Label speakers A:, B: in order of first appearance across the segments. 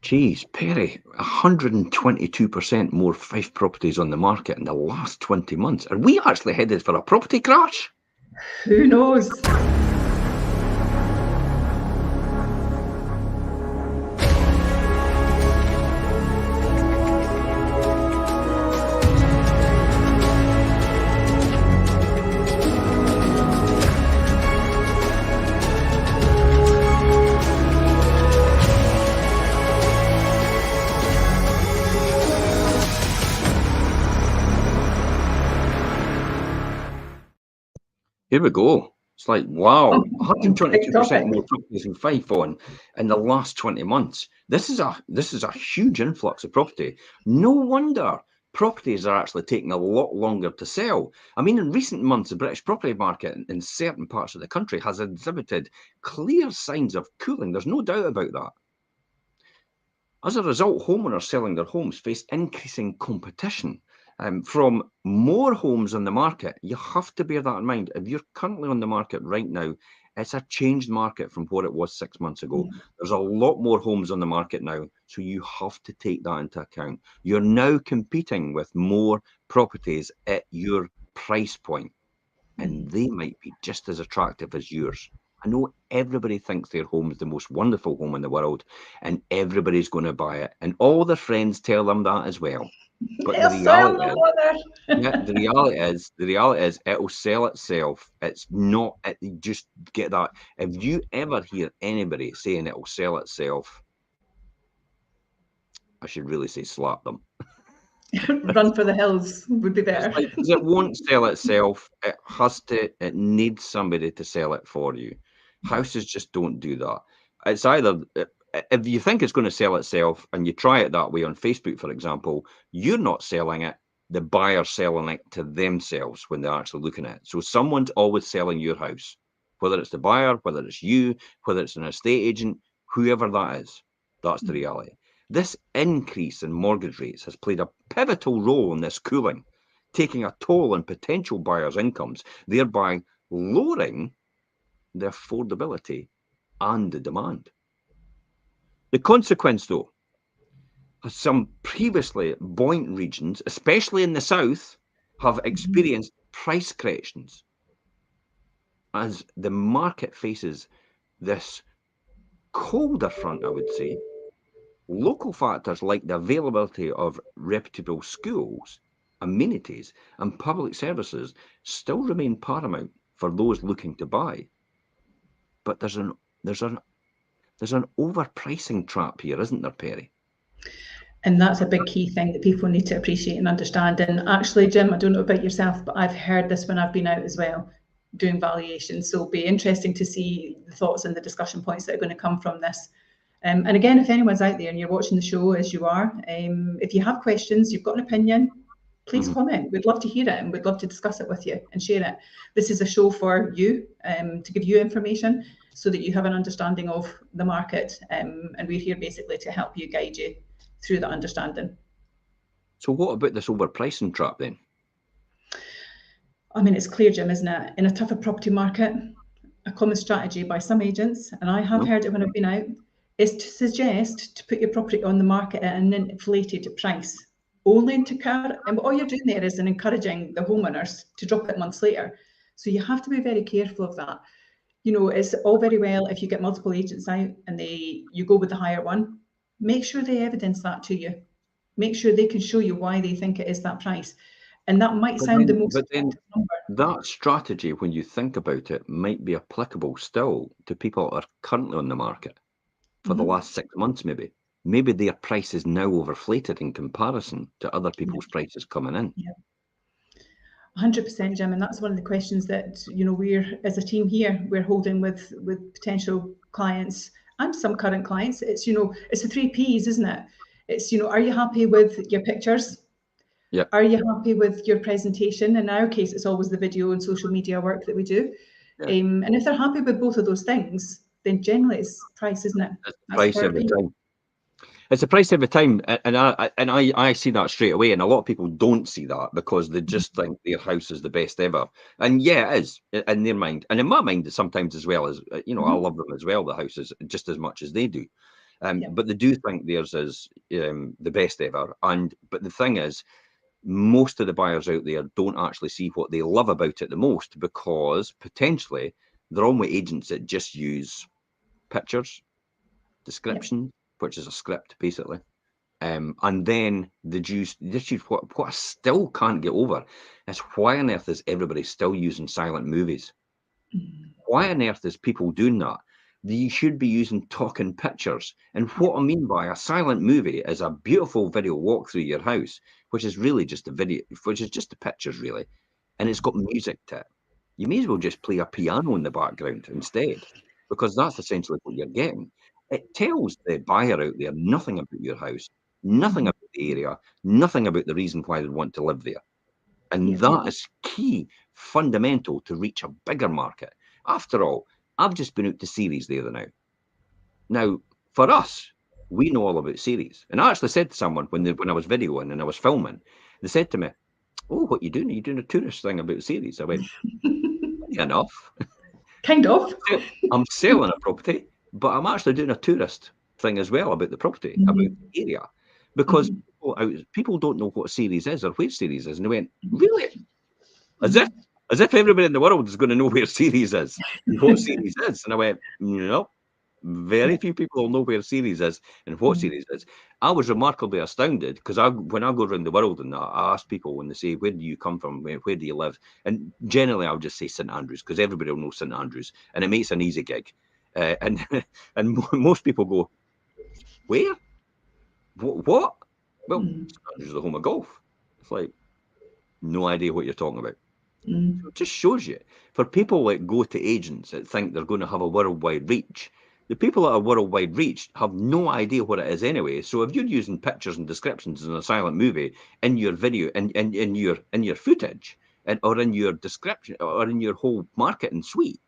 A: Geez, Perry, 122% more Fife properties on the market in the last 20 months. Are we actually headed for a property crash?
B: Who knows?
A: Here we go. It's like, wow,
B: Big
A: 122%
B: topic.
A: more properties in Fife on in the last 20 months. This is a huge influx of property. No wonder properties are actually taking a lot longer to sell. I mean, in recent months, the British property market in certain parts of the country has exhibited clear signs of cooling. There's no doubt about that. As a result, homeowners selling their homes face increasing competition from more homes on the market. You have to bear that in mind. If you're currently on the market right now, it's a changed market from what it was 6 months ago. There's a lot more homes on the market now, so you have to take that into account. You're now competing with more properties at your price point, and they might be just as attractive as yours. I know everybody thinks their home is the most wonderful home in the world, and everybody's going to buy it, and all their friends tell them that as well. But the reality is, yeah, the reality is, it'll sell itself. It's not. You just get that. If you ever hear anybody saying it'll sell itself, I should really say slap them.
B: Run for the hills would be better.
A: It's like, 'cause it won't sell itself. It has to. It needs somebody to sell it for you. Houses just don't do that. It's either if you think it's going to sell itself and you try it that way on Facebook, for example, you're not selling it. The buyer's selling it to themselves when they're actually looking at it. So someone's always selling your house, whether it's the buyer, whether it's you, whether it's an estate agent, whoever that is. That's the reality. This increase in mortgage rates has played a pivotal role in this cooling, taking a toll on potential buyers' incomes, thereby lowering the affordability and the demand. The consequence, though, is some previously buoyant regions, especially in the south, have experienced price corrections as the market faces this colder front, I would say. Local factors like the availability of reputable schools, amenities, and public services still remain paramount for those looking to buy. But there's an overpricing trap here, isn't there, Perry?
B: And that's a big key thing that people need to appreciate and understand. And actually, Jim, I don't know about yourself, but I've heard this when I've been out as well, doing valuations. So it'll be interesting to see the thoughts and the discussion points that are going to come from this. And again, if anyone's out there and you're watching the show as you are, if you have questions, you've got an opinion, please comment. We'd love to hear it and we'd love to discuss it with you and share it. This is a show for you, to give you information so that you have an understanding of the market. And we're here basically to help you, guide you through that understanding.
A: So what about this overpricing trap then?
B: I mean, it's clear, Jim, isn't it? In a tougher property market, a common strategy by some agents, and I have heard it when I've been out, is to suggest to put your property on the market at an inflated price, only to and all you're doing there is encouraging the homeowners to drop it months later. So you have to be very careful of that. You know, it's all very well if you get multiple agents out and you go with the higher one. Make sure they evidence that to you. Make sure they can show you why they think it is that price. And that might sound the most effective number.
A: That strategy, when you think about it, might be applicable still to people that are currently on the market for the last 6 months, maybe. Maybe their price is now overflated in comparison to other people's prices coming in.
B: Yeah. 100%, Jim, and that's one of the questions that, you know, we're as a team here, we're holding with potential clients and some current clients. It's, you know, it's the 3 Ps, isn't it? It's, you know, are you happy with your pictures?
A: Yeah.
B: Are you happy with your presentation? In our case, it's always the video and social media work that we do. Yeah. And if they're happy with both of those things, then generally it's price, isn't it?
A: It's price every time. It's a price every time, and I see that straight away. And a lot of people don't see that because they just think their house is the best ever. And yeah, it is in their mind, and in my mind sometimes as well. As you know, I love them as well. The houses just as much as they do. But they do think theirs is the best ever. But the thing is, most of the buyers out there don't actually see what they love about it the most, because potentially they're on with agents that just use pictures, description, which is a script basically. And then they just use what I still can't get over is, why on earth is everybody still using silent movies? Why on earth is people doing that? You should be using talking pictures. And what I mean by a silent movie is a beautiful video walk through your house, which is really just a video, which is just the pictures really, and it's got music to it. You may as well just play a piano in the background instead, because that's essentially what you're getting. It tells the buyer out there nothing about your house, nothing about the area, nothing about the reason why they want to live there. And that is key, fundamental to reach a bigger market. After all, I've just been out to series the other now. Now, for us, we know all about series. And I actually said to someone when I was videoing and I was filming, they said to me, "Oh, what are you doing? Are you doing a tourist thing about series?" I went, "Enough."
B: Kind of.
A: I'm selling a property, but I'm actually doing a tourist thing as well about the property, about the area. Because people don't know what series is or where series is. And they went, "Really?" As if everybody in the world is going to know where series is and what series is. And I went, "No, very few people will know where series is and what series is." I was remarkably astounded, because when I go around the world and I ask people when they say, "Where do you come from? Where do you live?" And generally I'll just say St Andrews, because everybody will know St Andrews and it makes an easy gig. And most people go, "Where? What?" Well, St Andrews is the home of golf. It's like, no idea what you're talking about. So it just shows you, for people that go to agents that think they're going to have a worldwide reach, the people that are worldwide reach have no idea what it is anyway. So if you're using pictures and descriptions in a silent movie in your video and in your footage, or in your description, or in your whole marketing suite,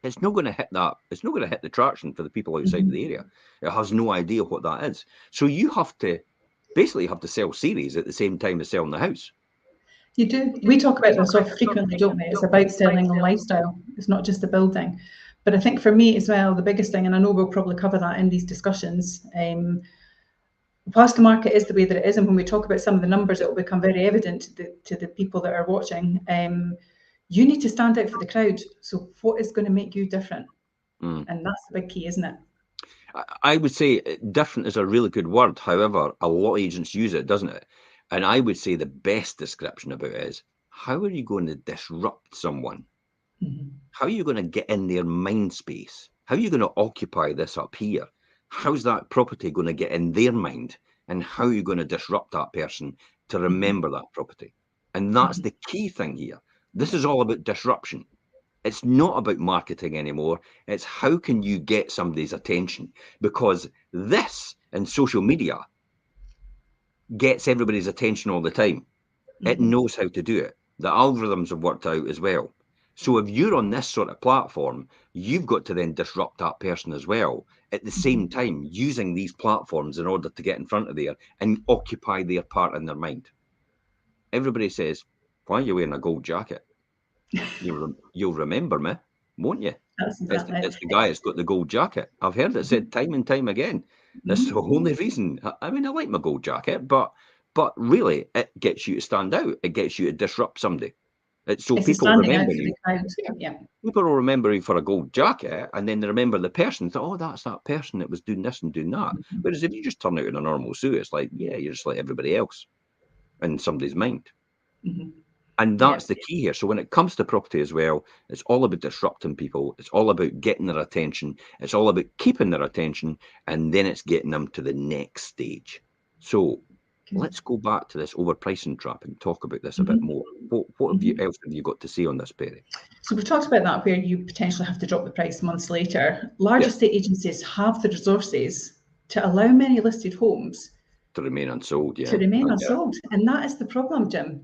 A: it's not going to hit that. It's not going to hit the traction for the people outside of the area. It has no idea what that is. So you have to basically sell series at the same time as selling the house.
B: You do. We talk about this off frequently, don't we? It's about selling a lifestyle. It's not just the building. But I think for me as well, the biggest thing, and I know we'll probably cover that in these discussions, whilst the market is the way that it is, and when we talk about some of the numbers, it will become very evident to the people that are watching. You need to stand out for the crowd. So what is going to make you different? And that's the big key, isn't it?
A: I would say different is a really good word. However, a lot of agents use it, doesn't it? And I would say the best description about it is, how are you going to disrupt someone? How are you going to get in their mind space? How are you going to occupy this up here? How's that property going to get in their mind? And how are you going to disrupt that person to remember that property? And that's the key thing here. This is all about disruption. It's not about marketing anymore. It's how can you get somebody's attention? Because this and social media gets everybody's attention all the time. It knows how to do it. The algorithms have worked out as well. So if you're on this sort of platform, you've got to then disrupt that person as well, at the same time using these platforms in order to get in front of there and occupy their part in their mind. Everybody says, "Why are you wearing a gold jacket?" You'll remember me, won't you?
B: That's exactly
A: It's the guy that's got the gold jacket. I've heard it said time and time again. That's the only reason. I mean, I like my gold jacket, but really, it gets you to stand out. It gets you to disrupt somebody. So
B: it's
A: people
B: standing out
A: remember
B: for
A: you.
B: the crowd. Yeah.
A: People will remember you for a gold jacket, and then they remember the person. Think, "Oh, that's that person that was doing this and doing that." Whereas if you just turn out in a normal suit, it's like, yeah, you're just like everybody else in somebody's mind. And that's the key here. So when it comes to property as well, it's all about disrupting people. It's all about getting their attention. It's all about keeping their attention. And then it's getting them to the next stage. So let's go back to this overpricing trap and talk about this a bit more. What else have you got to say on this, Perry?
B: So we've talked about that, where you potentially have to drop the price months later. Large estate agencies have the resources to allow many listed homes
A: to remain unsold,
B: to remain unsold. And that is the problem, Jim.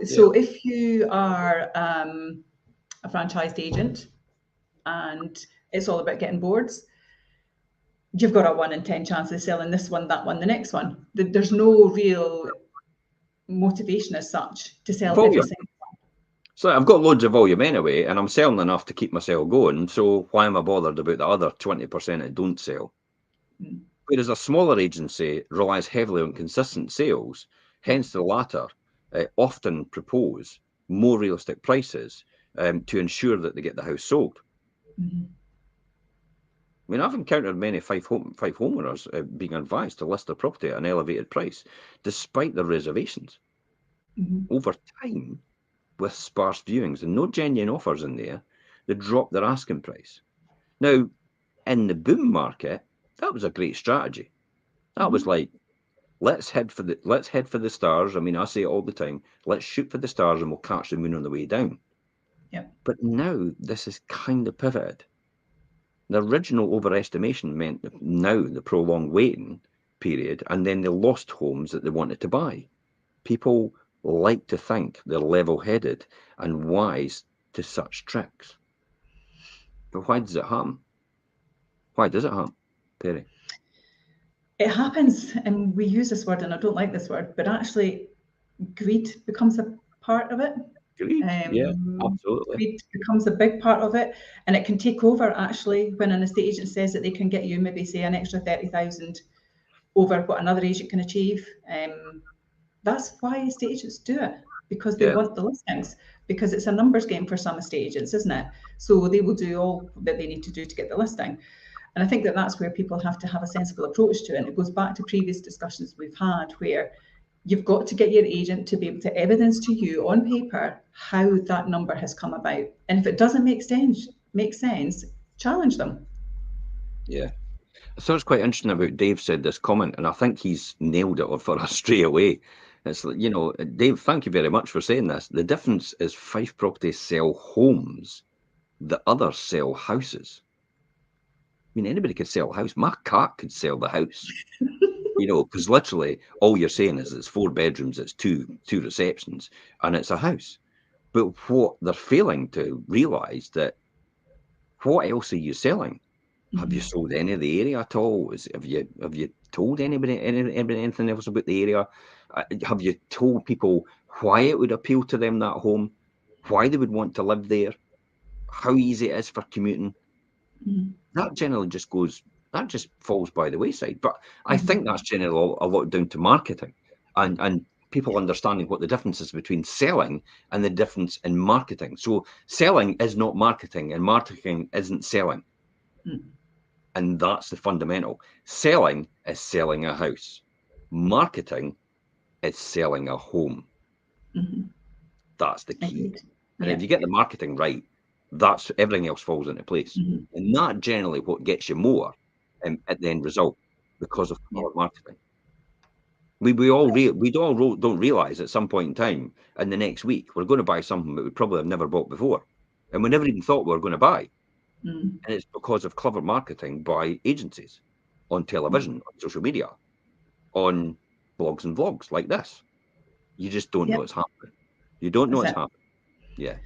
B: So if you are a franchised agent and it's all about getting boards, you've got a 1 in 10 chance of selling this one, that one, the next one. There's no real motivation as such to sell every single one.
A: So I've got loads of volume anyway, and I'm selling enough to keep myself going. So why am I bothered about the other 20% that don't sell? Whereas a smaller agency relies heavily on consistent sales, hence the latter often propose more realistic prices to ensure that they get the house sold. I mean, I've encountered many Fife homeowners being advised to list their property at an elevated price, despite their reservations. Over time, with sparse viewings and no genuine offers in there, they drop their asking price. Now, in the boom market, that was a great strategy. That was like, let's head for the stars. I mean, I say it all the time. Let's shoot for the stars, and we'll catch the moon on the way down.
B: Yeah.
A: But now this is kind of pivoted. The original overestimation meant now the prolonged waiting period, and then the lost homes that they wanted to buy. People like to think they're level-headed and wise to such tricks. But why does it happen? Why does it happen, Perry?
B: It happens, and we use this word, and I don't like this word, but actually greed becomes a part of it.
A: Greed, yeah, absolutely.
B: Greed becomes a big part of it, and it can take over actually when an estate agent says that they can get you maybe say an extra 30,000 over what another agent can achieve. That's why estate agents do it, because they want the listings, because it's a numbers game for some estate agents, isn't it? So they will do all that they need to do to get the listing. And I think that that's where people have to have a sensible approach to it. And it goes back to previous discussions we've had where you've got to get your agent to be able to evidence to you on paper how that number has come about. And if it doesn't make sense, challenge them.
A: Yeah. So it's quite interesting about Dave said this comment, and I think he's nailed it for us straight away. It's like, Dave, thank you very much for saying this. The difference is Fife properties sell homes, the others sell houses. I mean, anybody could sell a house. My cat could sell the house, because literally all you're saying is it's 4 bedrooms, it's two receptions, and it's a house. But what they're failing to realise that what else are you selling? Have you sold any of the area at all? Have you told anybody anything else about the area? Have you told people why it would appeal to them, that home, why they would want to live there, how easy it is for commuting? That generally just falls by the wayside. But I think that's generally a lot down to marketing and people understanding what the difference is between selling and the difference in marketing. So selling is not marketing, and marketing isn't selling. And that's the fundamental. Selling is selling a house. Marketing is selling a home. That's the key. And if you get the marketing right, that's everything else falls into place. And that generally what gets you more at the end result because of marketing. We all don't realize at some point in time in the next week we're going to buy something that we probably have never bought before, and we never even thought we were going to buy. And it's because of clever marketing by agencies on television, on social media, on blogs and vlogs like this. You just don't know it's happening. You don't know it's happening. Yeah.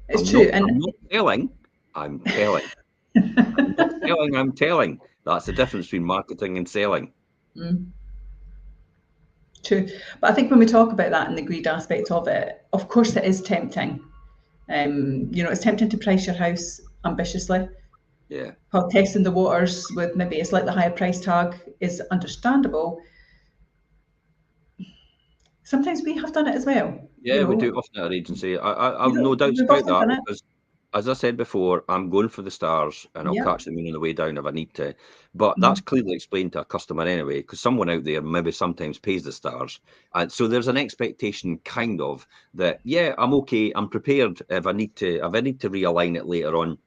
B: It's true.
A: I'm not telling. I'm telling. I'm not selling, I'm telling. That's the difference between marketing and selling.
B: True. But I think when we talk about that and the greed aspect of it, of course it is tempting. It's tempting to price your house ambitiously.
A: Yeah.
B: While testing the waters with maybe a slightly higher price tag is understandable. Sometimes we have done it as well.
A: Yeah, we do often at our agency. I've no doubts about that because, as I said before, I'm going for the stars and I'll catch the moon on the way down if I need to. But that's clearly explained to a customer anyway, because someone out there maybe sometimes pays the stars. And so there's an expectation kind of that, yeah, I'm okay. I'm prepared if I need to realign it later on.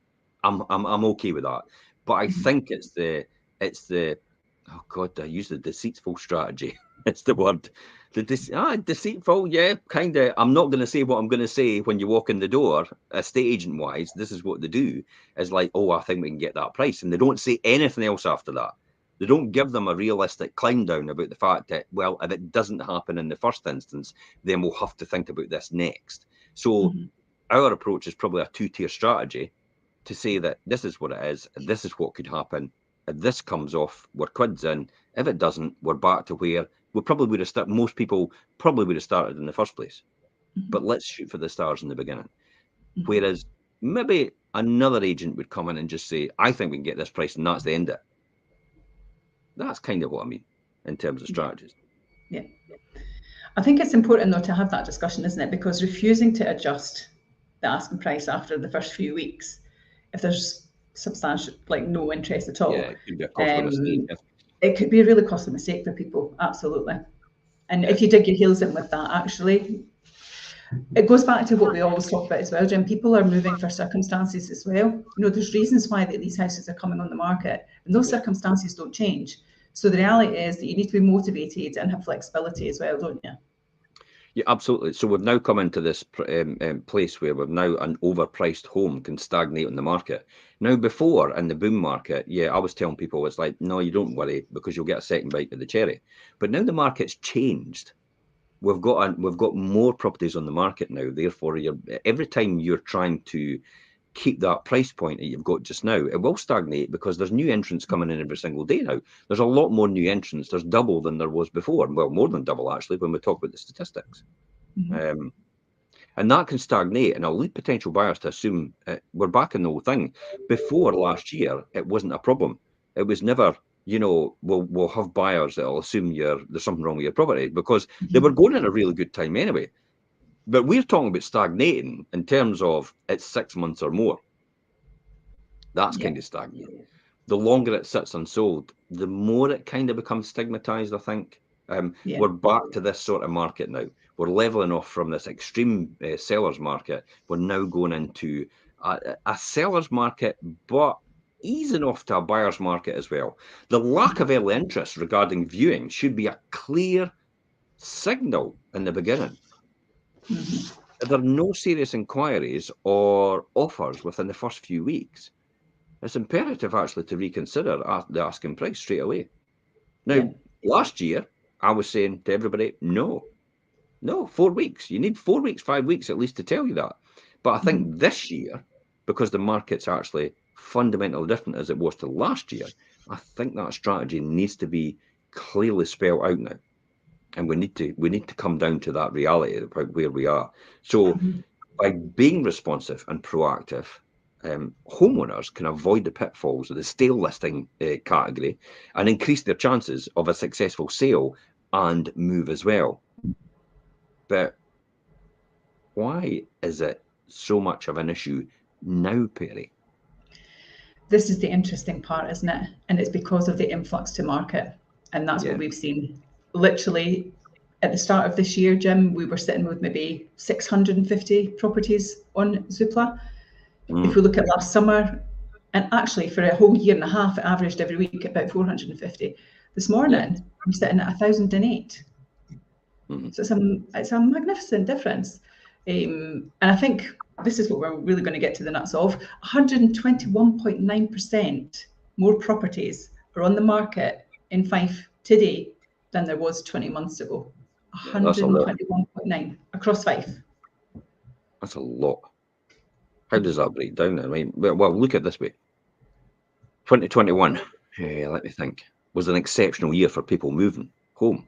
A: I'm okay with that. But I think it's the oh God, I use the deceitful strategy. It's the word. Deceitful, yeah, kind of. I'm not going to say what I'm going to say when you walk in the door, estate agent wise. This is what they do, is like, oh, I think we can get that price. And they don't say anything else after that. They don't give them a realistic climb down about the fact that, well, if it doesn't happen in the first instance, then we'll have to think about this next. So our approach is probably a 2-tier strategy to say that this is what it is, this is what could happen. If this comes off, we're quids in. If it doesn't, we're back to where we probably would have started. Most people probably would have started in the first place. But let's shoot for the stars in the beginning. Whereas maybe another agent would come in and just say, I think we can get this price, and that's the end of it. That's kind of what I mean in terms of strategies.
B: Yeah. I think it's important though to have that discussion, isn't it? Because refusing to adjust the asking price after the first few weeks, if there's substantial, like no interest at all,
A: Yeah, it could be a costly mistake.
B: it could be a really costly mistake for people. Absolutely. And
A: Yeah.
B: if you dig your heels in with that, actually, it goes back to what we always talk about as well, Jim. People are moving for circumstances as well. You know, there's reasons why that these houses are coming on the market, and those circumstances don't change. So the reality is that you need to be motivated and have flexibility as well, don't you?
A: Yeah, absolutely. So we've now come into this place where we've now an overpriced home can stagnate on the market. Now, before in the boom market, I was telling people it's like, no, you don't worry because you'll get a second bite of the cherry. But now the market's changed. We've got more properties on the market now. Therefore, every time you're trying to keep that price point that you've got just now, it will stagnate because there's new entrants coming in every single day now. There's a lot more new entrants. There's double than there was before. Well, more than double, actually, when we talk about the statistics. And that can stagnate, and it'll lead potential buyers to assume we're back in the whole thing. Before last year, it wasn't a problem. It was never, we'll have buyers that'll assume there's something wrong with your property because they were going in a really good time anyway. But we're talking about stagnating in terms of it's 6 months or more. That's kind of stagnating. The longer it sits unsold, the more it kind of becomes stigmatized, I think. We're back to this sort of market now. We're leveling off from this extreme seller's market. We're now going into a seller's market, but easing off to a buyer's market as well. The lack of early interest regarding viewing should be a clear signal in the beginning. If there are no serious inquiries or offers within the first few weeks, it's imperative actually to reconsider the asking price straight away. Now, last year, I was saying to everybody, no, 4 weeks. You need 4 weeks, 5 weeks at least to tell you that. But I think this year, because the market's actually fundamentally different as it was to last year, I think that strategy needs to be clearly spelled out now. And we need to come down to that reality about where we are. So by being responsive and proactive, homeowners can avoid the pitfalls of the stale listing category and increase their chances of a successful sale and move as well. But why is it so much of an issue now, Perry?
B: This is the interesting part, isn't it? And it's because of the influx to market. And that's what we've seen. Literally, at the start of this year, Jim, we were sitting with maybe 650 properties on Zoopla. If we look at last summer, and actually for a whole year and a half, it averaged every week about 450. This morning, I'm sitting at 1,008. So it's a magnificent difference. And I think this is what we're really going to get to the nuts of. 121.9% more properties are on the market in Fife today than there was 20 months ago. 121.9 across Fife.
A: That's a lot. How does that break down? I mean, well, look at it this way. 2021, let me think, was an exceptional year for people moving home.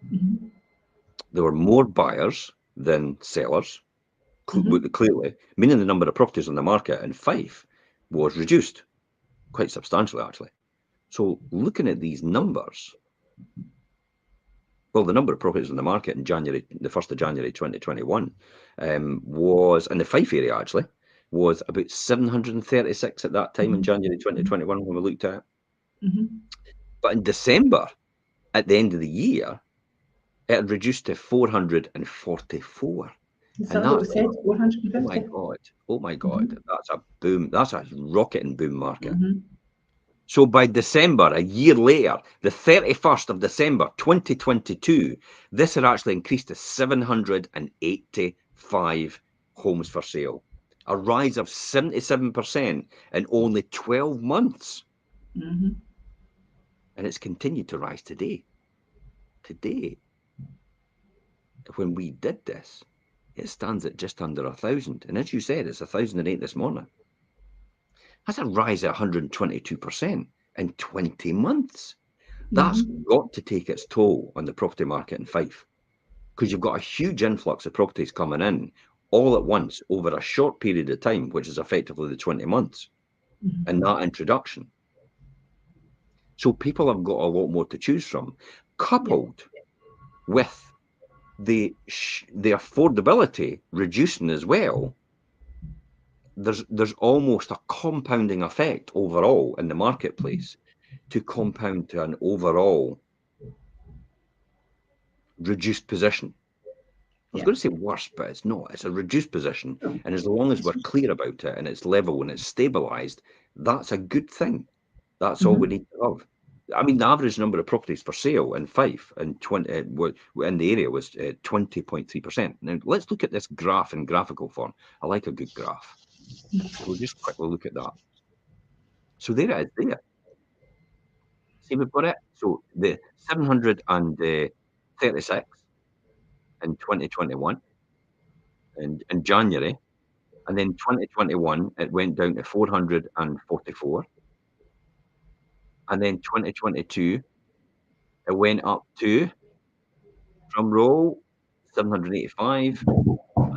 A: There were more buyers than sellers, clearly, meaning the number of properties on the market in Fife was reduced quite substantially, actually. So looking at these numbers, well, the number of properties on the market in January, the 1st of January 2021, was, in the Fife area actually, was about 736 at that time in January 2021 when we looked at it. But in December, at the end of the year, it had reduced to 444.
B: Is that what we said? 450?
A: Oh my God. That's a boom. That's a rocketing boom market. So by December, a year later, the 31st of December 2022, this had actually increased to 785 homes for sale, a rise of 77% in only 12 months. And it's continued to rise today. Today, when we did this, it stands at just under 1,000. And as you said, it's 1,008 this morning. That's a rise of 122% in 20 months. That's got to take its toll on the property market in Fife, because you've got a huge influx of properties coming in all at once over a short period of time, which is effectively the 20 months, and that introduction. So people have got a lot more to choose from, coupled with the affordability reducing as well. There's almost a compounding effect overall in the marketplace to compound to an overall reduced position. I was going to say worse, but it's not. It's a reduced position. And as long as we're clear about it and it's level and it's stabilised, that's a good thing. That's all we need to have. I mean, the average number of properties for sale in Fife in the area was 20.3%. Now, let's look at this graph in graphical form. I like a good graph. So we'll just quickly look at that. So there it is there. See, we've got it. So the 736 in 2021 in January. And then 2021, it went down to 444. And then 2022, it went up to, drum roll, 785.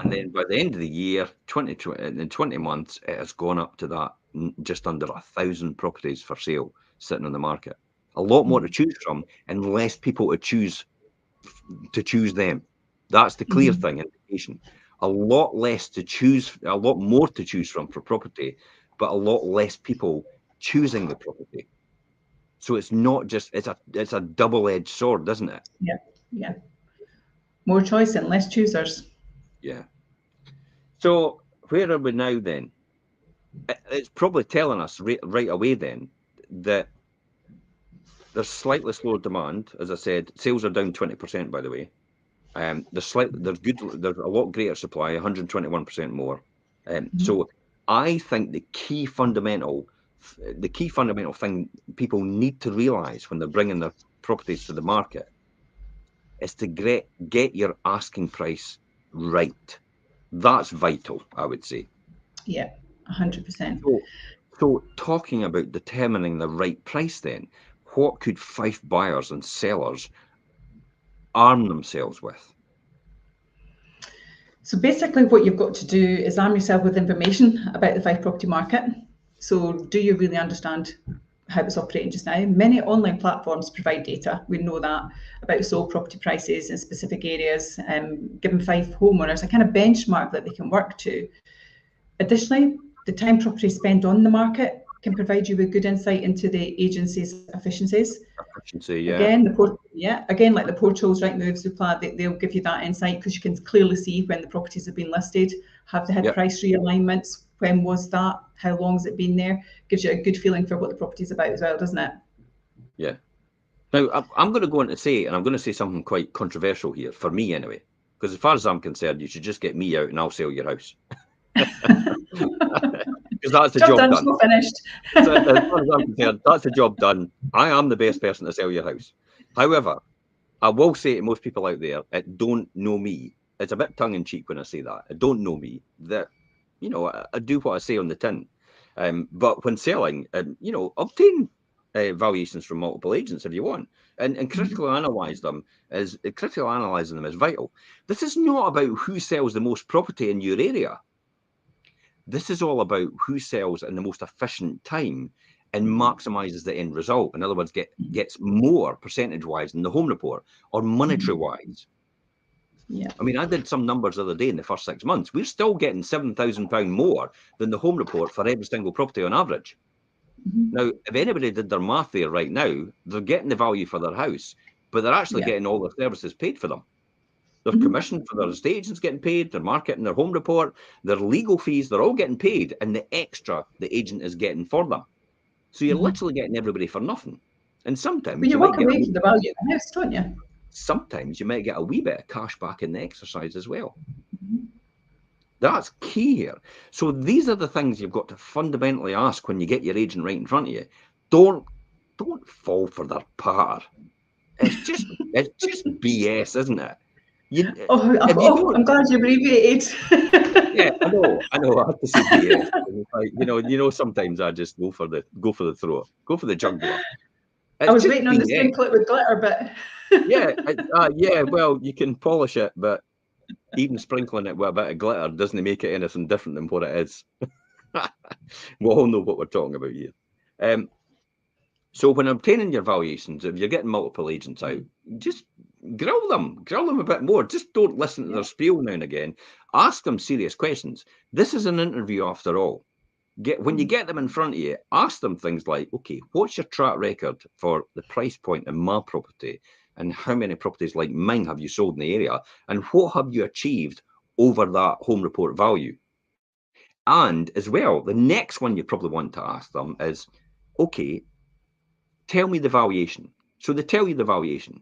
A: And then by the end of the year, in 20 months, it has gone up to that just under 1,000 properties for sale sitting on the market. A lot more to choose from and less people to choose them. That's the clear thing, indication. A lot less to choose, a lot more to choose from for property, but a lot less people choosing the property. So it's not just, it's a double-edged sword, isn't it?
B: Yeah. More choice and less choosers.
A: Yeah. So where are we now then? It's probably telling us right away then that there's slightly slower demand. As I said, sales are down 20%, by the way. There's a lot greater supply, 121% more. So I think the key fundamental thing people need to realise when they're bringing their properties to the market is to get your asking price right. That's vital, I would say.
B: Yeah, 100%.
A: So talking about determining the right price then, what could Fife buyers and sellers arm themselves with?
B: So basically what you've got to do is arm yourself with information about the Fife property market. So do you really understand how it's operating just now? Many online platforms provide data, we know that, about sold property prices in specific areas, giving Fife homeowners a kind of benchmark that they can work to. Additionally, the time properties spend on the market can provide you with good insight into the agency's efficiencies. Again, like the portals, Rightmove, Zoopla, they'll give you that insight because you can clearly see when the properties have been listed. Have they had price realignments? When was that? How long has it been there? Gives you a good feeling for what the property's about as well, doesn't it?
A: Yeah. Now, I'm going to go on to say, and I'm going to say something quite controversial here, for me anyway, because as far as I'm concerned, you should just get me out and I'll sell your house. Because that's the job done.
B: Not finished.
A: So, as far as I'm concerned, that's the job done. I am the best person to sell your house. However, I will say to most people out there that don't know me, it's a bit tongue-in-cheek when I say that, don't know me, that, I do what I say on the tin. But when selling, obtain valuations from multiple agents if you want, and critically analyze them. Critical analysing them is vital. This is not about who sells the most property in your area. This is all about who sells in the most efficient time and maximizes the end result. In other words, gets more percentage-wise than the home report or monetary-wise.
B: Yeah.
A: I mean, I did some numbers the other day in the first 6 months. We're still getting £7,000 more than the home report for every single property on average. Now, if anybody did their math there right now, they're getting the value for their house, but they're actually getting all their services paid for them. Their commission for their estate agents getting paid, their marketing, their home report, their legal fees, they're all getting paid, and the extra the agent is getting for them. So you're literally getting everybody for nothing. And sometimes
B: but you walk away from the value of the house, don't you?
A: Sometimes you might get a wee bit of cash back in the exercise as well. That's key here. So these are the things you've got to fundamentally ask when you get your agent right in front of you. Don't fall for their patter. It's just BS, isn't it?
B: I'm glad you abbreviated.
A: Yeah, I know. I have to say BS. Like, sometimes I just go for the throat, go for the jugular.
B: I was waiting on the sprinkle it with glitter, but
A: yeah. Well, you can polish it, but even sprinkling it with a bit of glitter doesn't make it anything different than what it is. We all know what we're talking about here. So when obtaining your valuations, if you're getting multiple agents out, just grill them a bit more. Just don't listen to their spiel now and again. Ask them serious questions. This is an interview after all. When you get them in front of you, ask them things like, okay, what's your track record for the price point in my property? And how many properties like mine have you sold in the area? And what have you achieved over that home report value? And as well, the next one you probably want to ask them is, okay, tell me the valuation. So they tell you the valuation.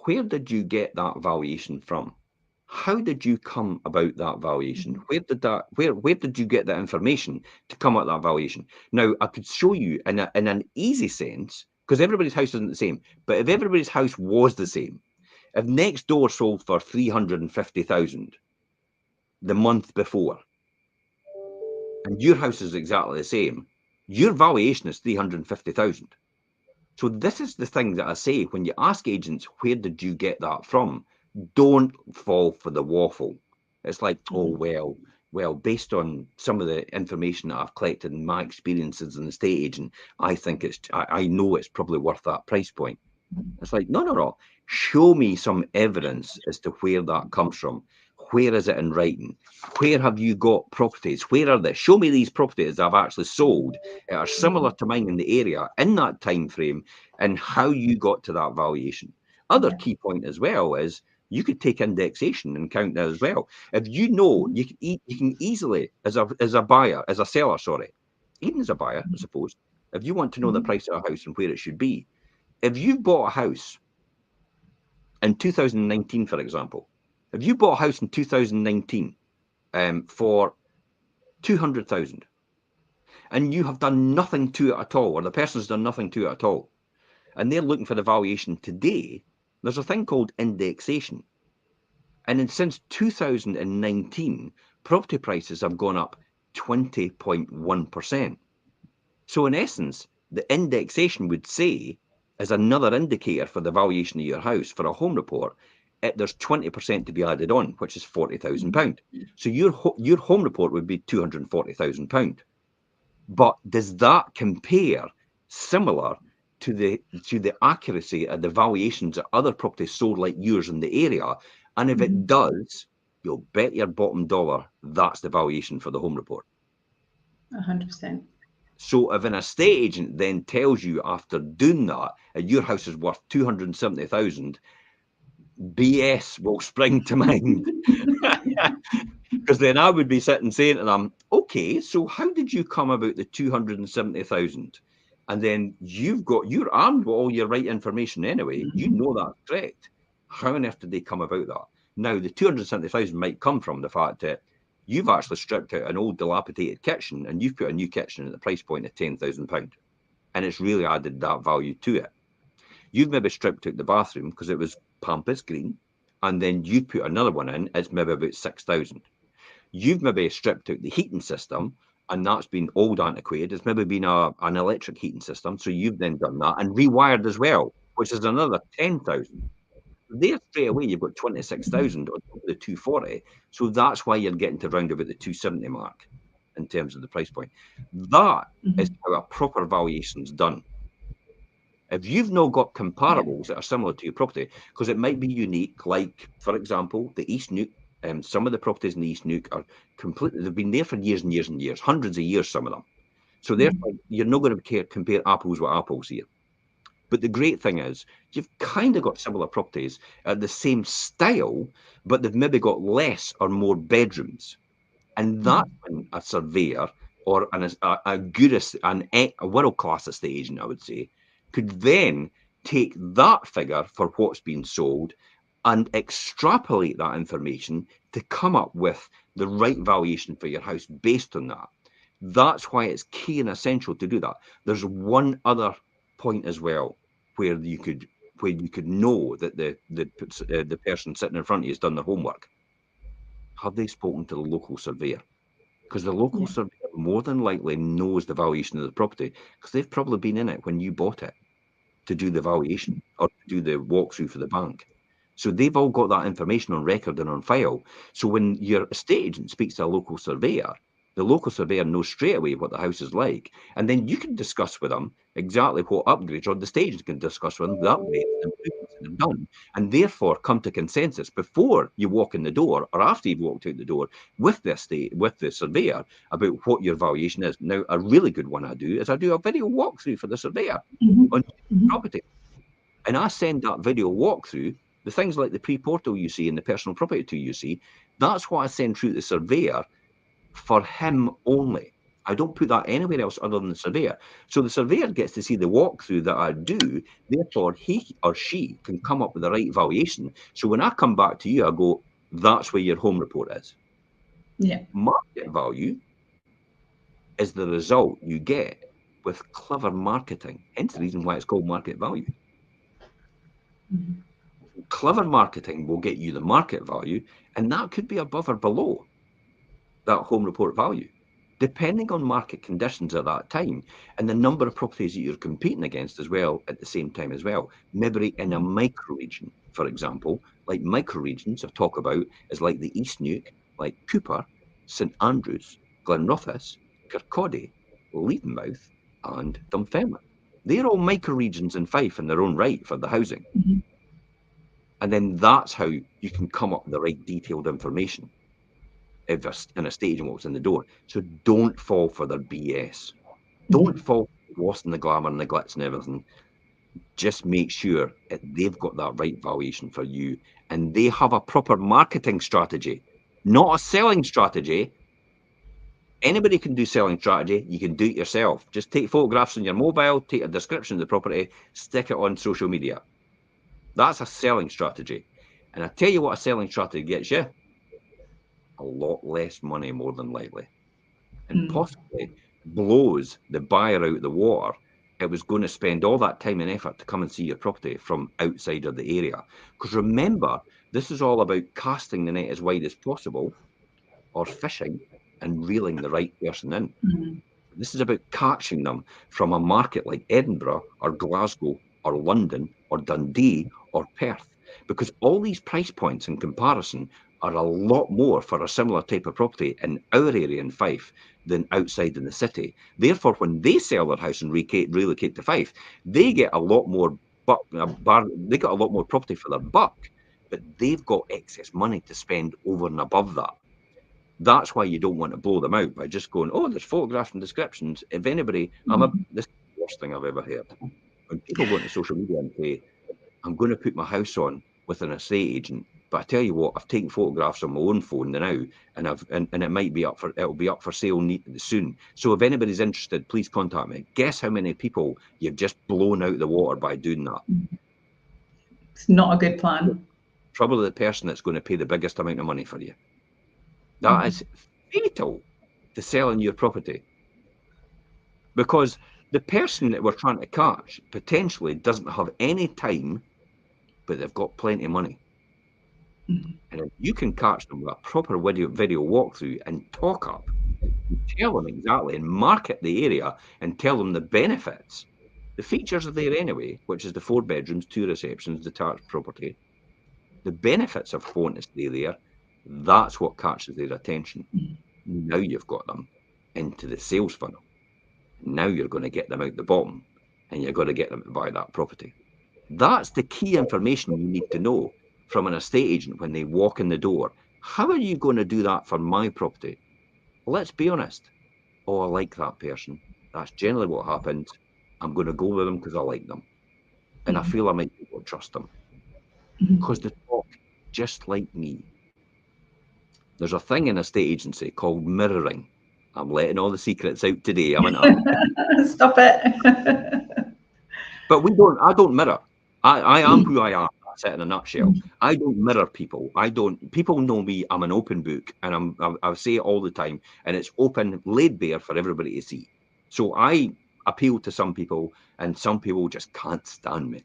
A: Where did you get that valuation from? How did you come about that valuation? Where did you get that information to come up with that valuation? Now, I could show you in an easy sense, because everybody's house isn't the same, but if everybody's house was the same, if next door sold for 350,000 the month before, and your house is exactly the same, your valuation is 350,000. So this is the thing that I say when you ask agents, where did you get that from? Don't fall for the waffle. It's like, oh, well, based on some of the information that I've collected and my experiences as an estate agent, I think I know it's probably worth that price point. It's like, no. Show me some evidence as to where that comes from. Where is it in writing? Where have you got properties? Where are they? Show me these properties I've actually sold that are similar to mine in the area in that time frame, and how you got to that valuation. Other key point as well is you could take indexation and count that as well. If you know, you can easily, as a buyer, as a seller, sorry, even as a buyer, I suppose, if you want to know the price of a house and where it should be, if you bought a house in 2019, for example, if you bought a house in 2019 for 200,000 and you have done nothing to it at all, or the person's done nothing to it at all, and they're looking for the valuation today, there's a thing called indexation. And then since 2019, property prices have gone up 20.1%. So in essence, the indexation would say, as another indicator for the valuation of your house for a home report, there's 20% to be added on, which is £40,000. So your home report would be £240,000. But does that compare similar to the accuracy of the valuations of other properties sold like yours in the area? And if it does, you'll bet your bottom dollar that's the valuation for the home report.
B: 100%.
A: So if an estate agent then tells you after doing that, your house is worth 270,000, BS will spring to mind. Because then I would be sitting saying to them, okay, so how did you come about the 270,000? And then you're armed with all your right information anyway. You know that's correct. How on earth did they come about that? Now, the 270,000 might come from the fact that you've actually stripped out an old dilapidated kitchen and you've put a new kitchen at the price point of £10,000. And it's really added that value to it. You've maybe stripped out the bathroom because it was pampas green, and then you put another one in, it's maybe about 6,000. You've maybe stripped out the heating system, and that's been old antiquated. It's maybe been an electric heating system, so you've then done that and rewired as well, which is another 10,000. There straight away, you've got 26,000 on top of the 240. So that's why you're getting to round about the 270 mark in terms of the price point. That is how a proper valuation's done. If you've not got comparables that are similar to your property, because it might be unique, like, for example, the East Nuke, some of the properties in the East Nuke are completely, they've been there for years and years and years, hundreds of years, some of them. So therefore, you're not going to compare apples with apples here. But the great thing is, you've kind of got similar properties at the same style, but they've maybe got less or more bedrooms. And that's when a surveyor or a world-class estate agent, I would say, could then take that figure for what's been sold and extrapolate that information to come up with the right valuation for your house based on that. That's why it's key and essential to do that. There's one other point as well where you could know that the person sitting in front of you has done their homework. Have they spoken to the local surveyor? Because the local surveyor more than likely knows the valuation of the property, because they've probably been in it when you bought it to do the valuation or to do the walkthrough for the bank. So they've all got that information on record and on file. So when your estate agent speaks to a local surveyor, The local surveyor knows straight away what the house is like, and then you can discuss with them exactly what upgrades, or the stage can discuss with them the upgrades and improvements that they've done, and therefore come to consensus before you walk in the door or after you've walked out the door with the estate, with the surveyor, about what your valuation is. Now, a really good one I do is I do a video walkthrough for the surveyor on property, and I send that video walkthrough, the things like the pre-portal you see and the personal property tool you see, that's what I send through the surveyor for him only. I don't put that anywhere else other than the surveyor. So the surveyor gets to see the walkthrough that I do, therefore he or she can come up with the right valuation. So when I come back to you, I go, that's where your home report is.
B: Yeah.
A: Market value is the result you get with clever marketing, hence the reason why it's called market value. Clever marketing will get you the market value, and that could be above or below that home report value, depending on market conditions at that time and the number of properties that you're competing against as well at the same time as well. Maybe in a micro region, for example, like micro regions I talk about is like the East Neuk, like Cooper, St Andrews, Glenrothes, Kirkcaldy, Leadenmouth, and Dunfermline. They're all micro regions in Fife in their own right for the housing. And then that's how you can come up with the right detailed information if an estate agent walks in the door. So don't fall for their BS. Don't fall for the lost in the glamour and the glitz and everything. Just make sure that they've got that right valuation for you and they have a proper marketing strategy, not a selling strategy. Anybody can do selling strategy. You can do it yourself. Just take photographs on your mobile, take a description of the property, stick it on social media. That's a selling strategy. And I tell you what a selling strategy gets you. A lot less money, more than likely, and possibly blows the buyer out the water. It was going to spend all that time and effort to come and see your property from outside of the area. Because remember, this is all about casting the net as wide as possible, or fishing and reeling the right person in. This is about catching them from a market like Edinburgh or Glasgow or London or Dundee or Perth, because all these price points in comparison are a lot more for a similar type of property in our area in Fife than outside in the city. Therefore, when they sell their house and relocate to Fife, they get a lot more they got a lot more property for their buck, but they've got excess money to spend over and above that. That's why you don't want to blow them out by just going, oh, there's photographs and descriptions. If anybody, this is the worst thing I've ever heard. When people go into social media and say, I'm going to put my house on with an estate agent, but I tell you what, I've taken photographs on my own phone now, and it might be it'll be up for sale soon. So if anybody's interested, please contact me. Guess how many people you've just blown out the water by doing that?
B: It's not a good plan.
A: Probably the person that's going to pay the biggest amount of money for you. That is fatal to selling your property, because the person that we're trying to catch potentially doesn't have any time, but they've got plenty of money. And if you can catch them with a proper video walkthrough and talk up, and tell them exactly and market the area and tell them the benefits. The features are there anyway, which is the 4 bedrooms, 2 receptions, detached property. The benefits of wanting to stay there, that's what catches their attention. Now you've got them into the sales funnel. Now you're going to get them out the bottom and you're going to get them to buy that property. That's the key information you need to know from an estate agent when they walk in the door. How are you going to do that for my property? Well, let's be honest. Oh, I like that person. That's generally what happens. I'm going to go with them because I like them. And I feel I might be able to trust them. Because they talk just like me. There's a thing in a estate agency called mirroring. I'm letting all the secrets out today. I'm in
B: Stop it.
A: But I don't mirror. I am who I am. That's it in a nutshell. I don't mirror people. People know me. I'm an open book, and I say it all the time, and it's open, laid bare for everybody to see. So I appeal to some people, and some people just can't stand me.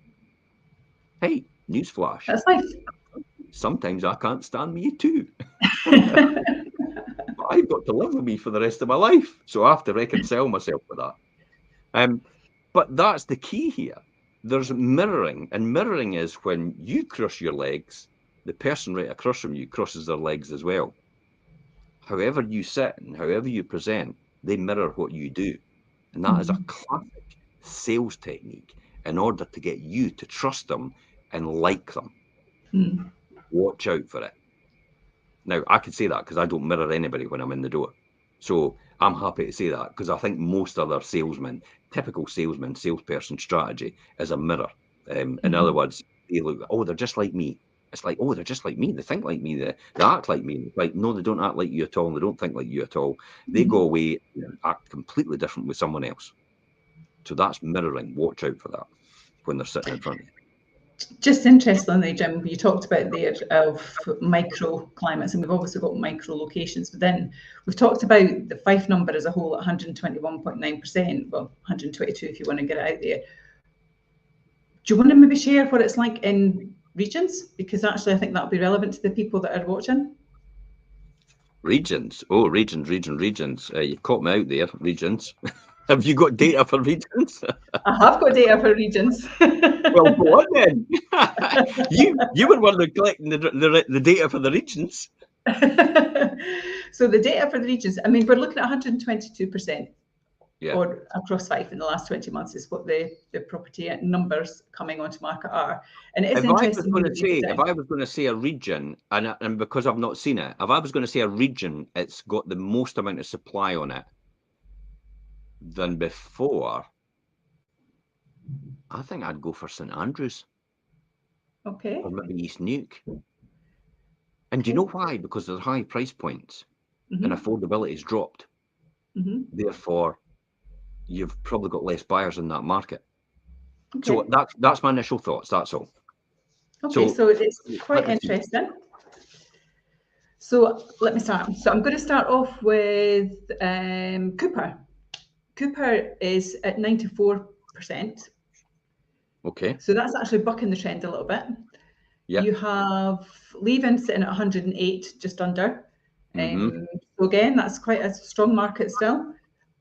A: Hey, newsflash.
B: That's nice.
A: Sometimes I can't stand me too. But I've got to live with me for the rest of my life, so I have to reconcile myself with that. But that's the key here. There's mirroring, and mirroring is when you cross your legs, the person right across from you crosses their legs as well. however you sit and however you present, they mirror what you do. And that is a classic sales technique in order to get you to trust them and like them. Watch out for it. Now, I can say that because I don't mirror anybody when I'm in the door. So I'm happy to say that because I think most other salesmen, typical salesman, salesperson strategy is a mirror. In other words, they look, oh, they're just like me. It's like, oh, they're just like me. They think like me. They act like me. It's like, no, they don't act like you at all. They don't think like you at all. They go away and act completely different with someone else. So that's mirroring. Watch out for that when they're sitting in front of you.
B: Just interestingly, Jim, you talked about there of microclimates, and we've obviously got micro locations within. We've talked about the Fife number as a whole at 121.9%, well, 122 if you want to get it out there. Do you want to maybe share what it's like in regions? Because actually I think that'll be relevant to the people that are watching.
A: Regions. Oh, regions. You've caught me out there, regions. Have you got data for regions?
B: I have got data for regions.
A: Well, go on then. you were one of collecting the data for the regions.
B: So the data for the regions, I mean, we're looking at 122%.
A: Yeah.
B: Or across Fife in the last 20 months is what the property numbers coming onto market are. And it is interesting.
A: If I was going to say a region, and because I've not seen it, if I was going to say a region, it's got the most amount of supply on it than before, I think I'd go for St Andrews.
B: Okay.
A: Or maybe East Nuke. And do you know why? Because there's high price points and affordability is dropped. Therefore, you've probably got less buyers in that market. Okay. So that's my initial thoughts. That's all.
B: Okay, so it's quite interesting. So let me start. So I'm going to start off with Cooper. Cooper is at 94%.
A: Okay.
B: So that's actually bucking the trend a little bit.
A: Yeah.
B: You have Leaving sitting at 108, just under. So again, that's quite a strong market still.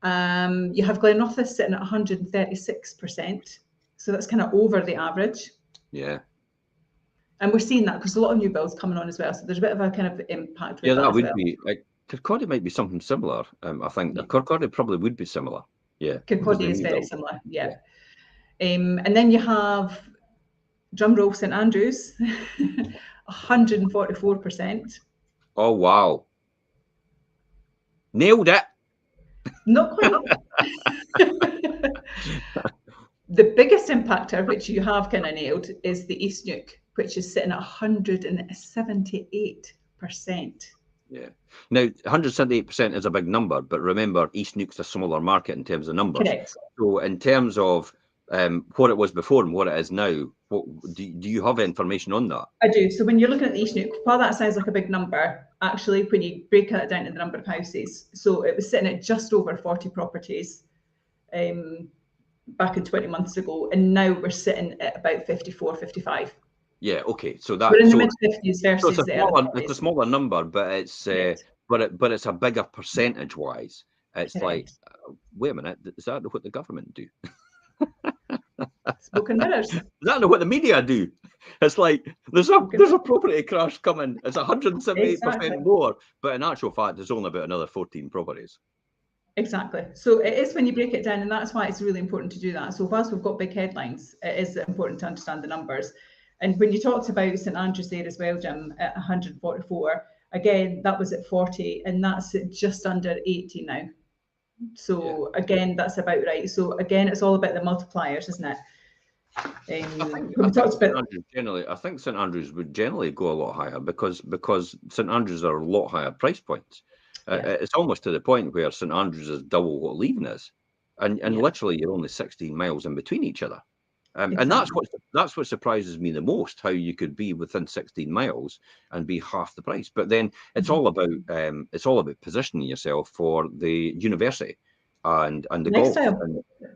B: You have Glenrothes sitting at 136%. So that's kind of over the average.
A: Yeah.
B: And we're seeing that because a lot of new builds coming on as well. So there's a bit of a kind of impact with
A: that would be. Kirkcaldy might be something similar. I think Kirkcaldy probably would be similar. Yeah.
B: Kirkcaldy is very similar. Yeah. And then you have drumroll St Andrews, 144%.
A: Oh, wow. Nailed it.
B: Not quite. The biggest impactor, which you have kind of nailed, is the East Nuke, which is sitting at 178%.
A: Yeah. Now, 178% is a big number, but remember, East Nuke's a smaller market in terms of numbers.
B: Correct.
A: So in terms of what it was before and what it is now, what do you have information on that?
B: I do. So when you're looking at the East Nuke, while that sounds like a big number, actually, when you break it down to the number of houses, so it was sitting at just over 40 properties back in 20 months ago, and now we're sitting at about 54, 55.
A: Yeah, okay. So that
B: we're in the mid-50s versus
A: it's a smaller number, but it's but it's a bigger percentage wise. It's like, wait a minute, is that what the government do?
B: Smoke and mirrors.
A: Is that what the media do? It's like there's a property crash coming. It's 178% more, but in actual fact, there's only about another 14 properties.
B: Exactly. So it is when you break it down, and that's why it's really important to do that. So whilst we've got big headlines, it is important to understand the numbers. And when you talked about St Andrews there as well, Jim, at 144, again, that was at 40, and that's at just under 80 now. So again, that's about right. So again, it's all about the multipliers, isn't it?
A: I think St Andrews would generally go a lot higher because St Andrews are a lot higher price points. It's almost to the point where St Andrews is double what Leaving is, and literally you're only 16 miles in between each other. And that's what surprises me the most, how you could be within 16 miles and be half the price. But then it's all about positioning yourself for the university and the golf,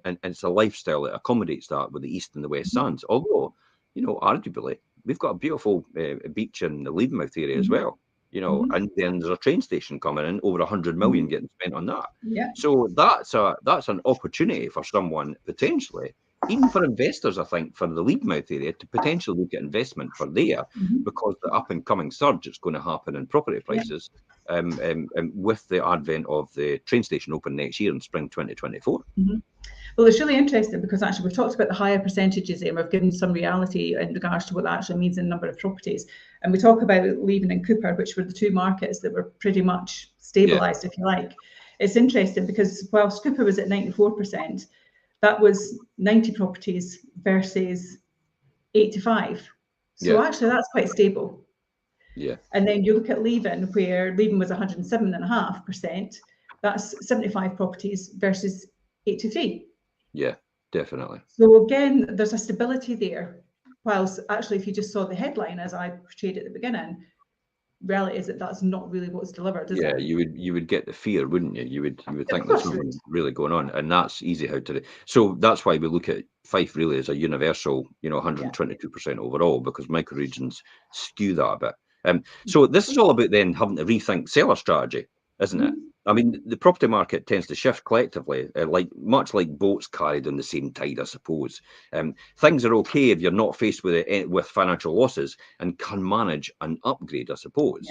A: and it's a lifestyle that accommodates that with the East and the West Sands. Although, arguably we've got a beautiful beach in the Leavenmouth area as well. And then there's a train station coming in, over 100 million getting spent on that.
B: Yeah.
A: So that's an opportunity for someone potentially. Even for investors, I think, for the Leavenmouth area to potentially look at investment for there because the up and coming surge that's going to happen in property prices with the advent of the train station open next year in spring 2024.
B: Mm-hmm. Well, it's really interesting because actually we've talked about the higher percentages and we've given some reality in regards to what that actually means in number of properties. And we talk about Leven and Cooper, which were the two markets that were pretty much stabilised, if you like. It's interesting because whilst Cooper was at 94%, that was 90 properties versus 85. So actually that's quite stable.
A: Yeah.
B: And then you look at Leven, where Leven was 107.5%, that's 75 properties versus 83.
A: Yeah, definitely.
B: So again, there's a stability there. Whilst actually, if you just saw the headline as I portrayed at the beginning, reality is that that's not really what's delivered, is it?
A: you would get the fear, wouldn't you? You would think there's something really going on, and that's easy how to. So that's why we look at Fife really as a universal, 122% overall, because microregions skew that a bit. So this is all about then having to rethink seller strategy, isn't it? I mean, the property market tends to shift collectively, much like boats carried on the same tide, I suppose. Things are okay if you're not faced with financial losses and can manage an upgrade, I suppose.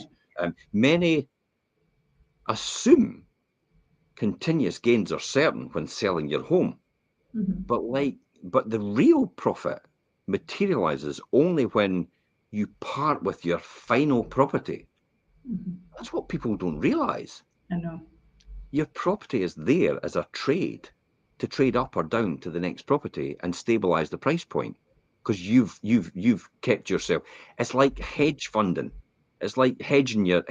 A: Many assume continuous gains are certain when selling your home, but the real profit materializes only when you part with your final property. That's what people don't realize.
B: I know.
A: Your property is there as a trade to trade up or down to the next property and stabilize the price point, because you've kept yourself. It's like hedge funding. It's like hedging your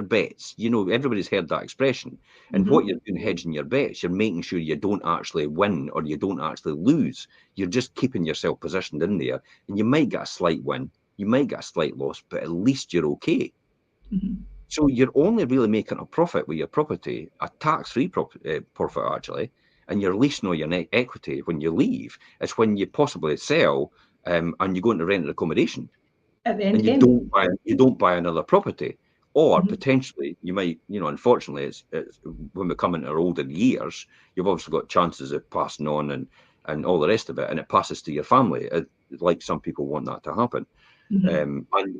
A: bets. Everybody's heard that expression. And what you're doing, hedging your bets, you're making sure you don't actually win or you don't actually lose. You're just keeping yourself positioned in there, and you might get a slight win, you might get a slight loss, but at least you're okay. So you're only really making a profit with your property, a tax-free profit actually, and you're leasing all your net equity when you leave. It's when you possibly sell and you go into rented accommodation,
B: At the end
A: and you don't buy another property, or potentially you might, unfortunately, it's when we come into our older years, you've obviously got chances of passing on and all the rest of it, and it passes to your family. Like some people want that to happen,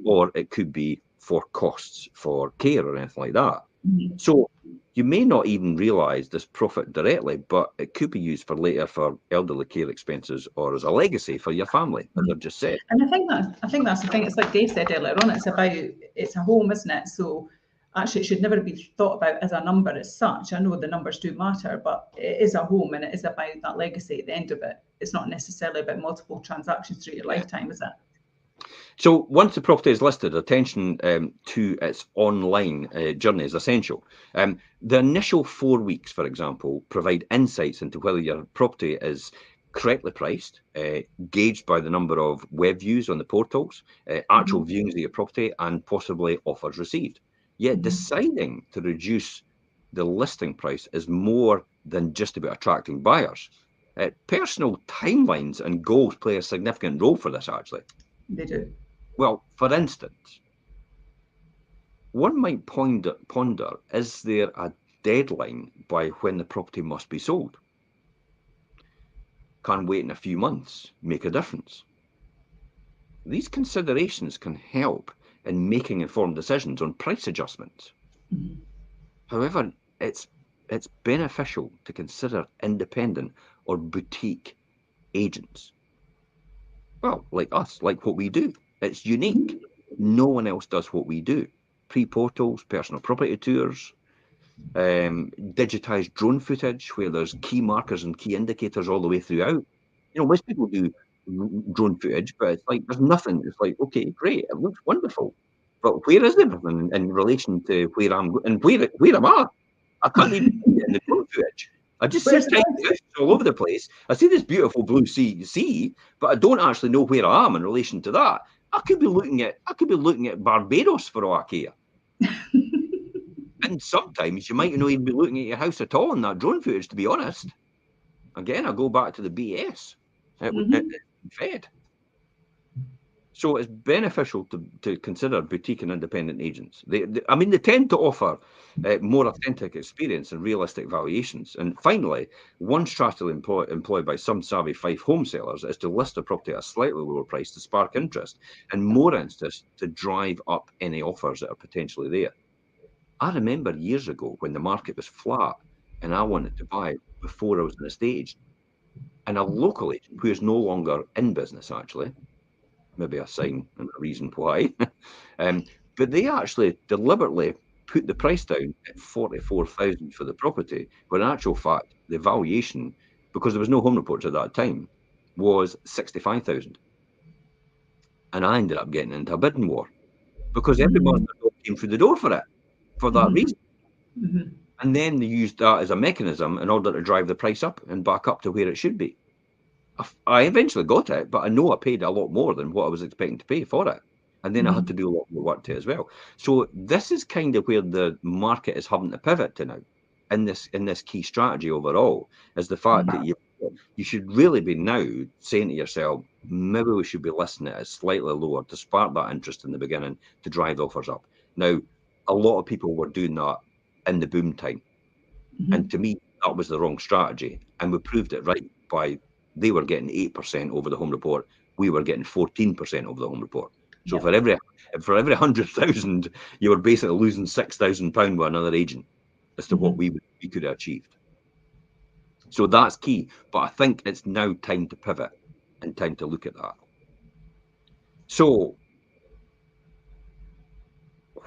A: or it could be for costs for care or anything like that. So you may not even realise this profit directly, but it could be used for later for elderly care expenses or as a legacy for your family, as I've just said.
B: And I think that's the thing. It's like Dave said earlier on. It's a home, isn't it? So actually, it should never be thought about as a number as such. I know the numbers do matter, but it is a home, and it is about that legacy at the end of it. It's not necessarily about multiple transactions through your lifetime, is it?
A: So once the property is listed, attention to its online journey is essential. The initial 4 weeks, for example, provide insights into whether your property is correctly priced, gauged by the number of web views on the portals, actual viewings of your property, and possibly offers received. Yet deciding to reduce the listing price is more than just about attracting buyers. Personal timelines and goals play a significant role for this, actually.
B: They do.
A: Well, for instance, one might ponder, is there a deadline by when the property must be sold? Can waiting a few months make a difference? These considerations can help in making informed decisions on price adjustments. However, it's beneficial to consider independent or boutique agents. Well, like us, like what we do. It's unique. No one else does what we do. Pre-portals, personal property tours, digitized drone footage where there's key markers and key indicators all the way throughout. Most people do drone footage, but it's like there's nothing. It's like, okay, great, it looks wonderful, but where is everything in relation to where I'm and where am I? I can't even see it in the drone footage. I just see tiny houses all over the place. I see this beautiful blue sea, but I don't actually know where I am in relation to that. I could be looking at Barbados for all I care. And sometimes you might not even be looking at your house at all in that drone footage, to be honest. Again, I go back to the BS. It's fed. So it's beneficial to consider boutique and independent agents. They tend to offer more authentic experience and realistic valuations. And finally, one strategy employed by some savvy Fife home sellers is to list a property at a slightly lower price to spark interest, and more instances to drive up any offers that are potentially there. I remember years ago when the market was flat and I wanted to buy before I was an estate agent. And a local agent who is no longer in business, actually, maybe a sign and a reason why, but they actually deliberately put the price down at 44,000 for the property, when in actual fact, the valuation, because there was no home reports at that time, was 65,000. And I ended up getting into a bidding war because everyone came through the door for it for that reason. And then they used that as a mechanism in order to drive the price up and back up to where it should be. I eventually got it, but I know I paid a lot more than what I was expecting to pay for it. And then I had to do a lot more work to it as well. So this is kind of where the market is having to pivot to now in this key strategy overall, is the fact that you should really be now saying to yourself, maybe we should be listing it at slightly lower to spark that interest in the beginning to drive the offers up. Now, a lot of people were doing that in the boom time. And to me, that was the wrong strategy. And we proved it right by they were getting 8% over the home report. We were getting 14% over the home report. So for every 100,000, you were basically losing £6,000 with another agent as to what we could have achieved. So that's key. But I think it's now time to pivot and time to look at that. So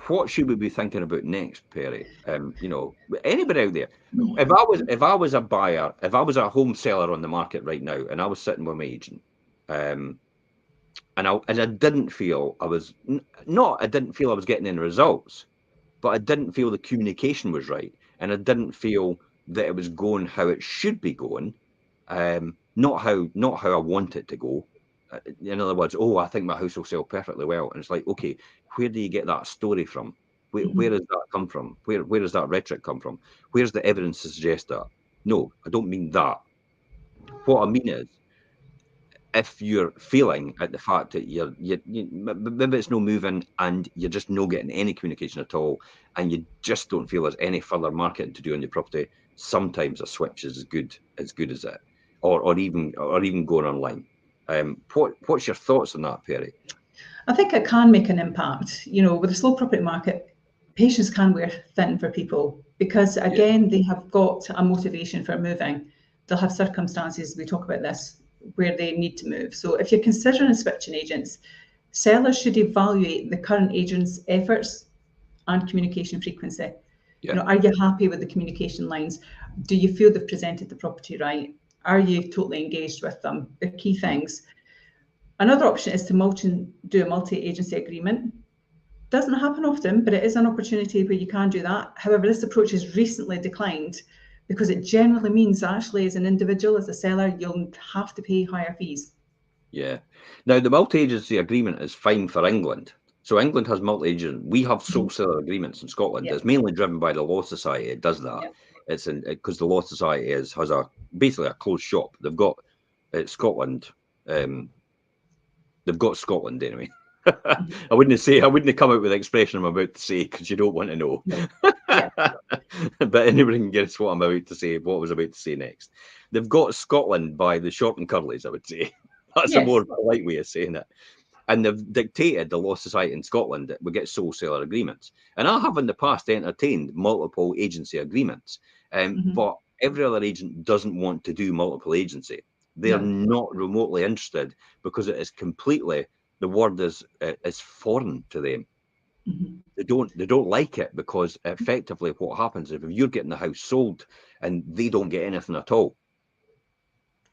A: what should we be thinking about next, Perry? Anybody out there? If I was a buyer, if I was a home seller on the market right now, and I was sitting with my agent, and I didn't feel I was I didn't feel I was getting any results, but I didn't feel the communication was right, and I didn't feel that it was going how it should be going, not how I want it to go. In other words, I think my house will sell perfectly well. And it's like, okay, where do you get that story from? Where does that come from? Where does that rhetoric come from? Where's the evidence to suggest that? No, I don't mean that. What I mean is, if you're feeling at the fact that you maybe it's no moving and you're just not getting any communication at all, and you just don't feel there's any further marketing to do on your property, sometimes a switch is as good as it, or even going online. What's your thoughts on that, Perry?
B: I think it can make an impact. With a slow property market, patience can wear thin for people because, again, they have got a motivation for moving. They'll have circumstances, we talk about this, where they need to move. So if you're considering switching agents, sellers should evaluate the current agent's efforts and communication frequency. Are you happy with the communication lines? Do you feel they've presented the property right? Are you totally engaged with them? The key things. Another option is to do a multi-agency agreement. Doesn't happen often, but it is an opportunity where you can do that. However, this approach has recently declined because it generally means actually, as an individual, as a seller, you'll have to pay higher fees.
A: Yeah. Now, the multi-agency agreement is fine for England. So England has multi-agent. We have sole seller agreements in Scotland. It's mainly driven by the Law Society. It does that. It's because the Law Society has basically a closed shop. They've got Scotland. They've got Scotland anyway. I wouldn't come out with the expression I'm about to say because you don't want to know. But anybody can guess what I'm about to say, what I was about to say next. They've got Scotland by the short and curlies, I would say. That's a more polite way of saying it. And they've dictated, the Law Society in Scotland, that we get sole seller agreements. And I have in the past entertained multiple agency agreements. But every other agent doesn't want to do multiple agency. They're not remotely interested because it is completely, the word is foreign to them. They don't like it because effectively what happens is if you're getting the house sold and they don't get anything at all.